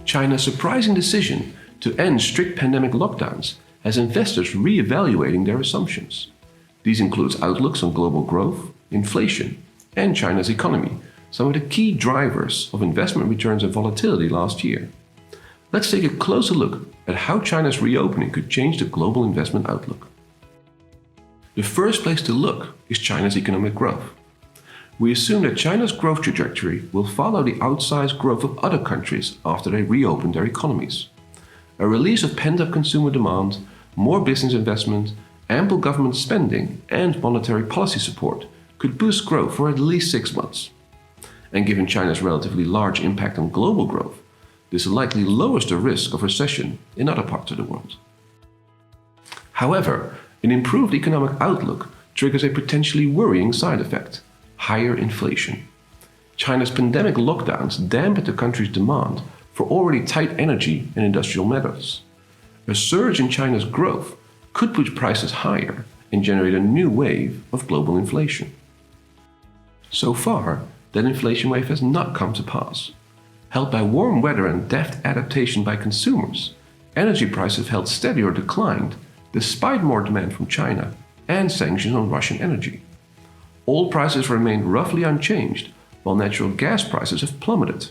China's surprising decision to end strict pandemic lockdowns has investors re-evaluating their assumptions. These include outlooks on global growth, inflation, and China's economy, some of the key drivers of investment returns and volatility last year. Let's take a closer look at how China's reopening could change the global investment outlook. The first place to look is China's economic growth. We assume that China's growth trajectory will follow the outsized growth of other countries after they reopen their economies. A release of pent-up consumer demand, more business investment, ample government spending, and monetary policy support could boost growth for at least 6 months. And given China's relatively large impact on global growth, this likely lowers the risk of recession in other parts of the world. However, an improved economic outlook triggers a potentially worrying side effect: higher inflation. China's pandemic lockdowns dampened the country's demand for already tight energy and industrial metals. A surge in China's growth could push prices higher and generate a new wave of global inflation. So far, that inflation wave has not come to pass. Helped by warm weather and deft adaptation by consumers, energy prices have held steady or declined despite more demand from China and sanctions on Russian energy. Oil prices remained roughly unchanged, while natural gas prices have plummeted.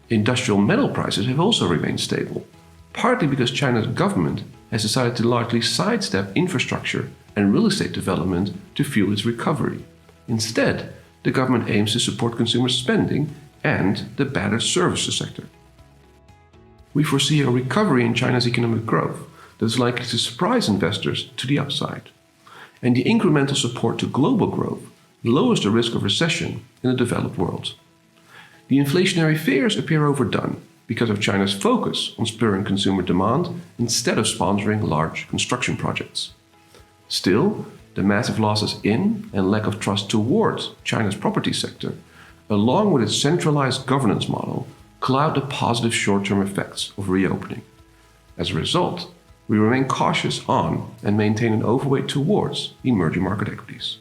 Industrial metal prices have also remained stable, partly because China's government has decided to largely sidestep infrastructure and real estate development to fuel its recovery. Instead, the government aims to support consumer spending and the battered services sector. We foresee a recovery in China's economic growth that is likely to surprise investors to the upside. And the incremental support to global growth lowers the risk of recession in the developed world. The inflationary fears appear overdone because of China's focus on spurring consumer demand instead of sponsoring large construction projects. Still, the massive losses in and lack of trust towards China's property sector, along with its centralized governance model, cloud the positive short-term effects of reopening. As a result, we remain cautious on and maintain an overweight towards emerging market equities.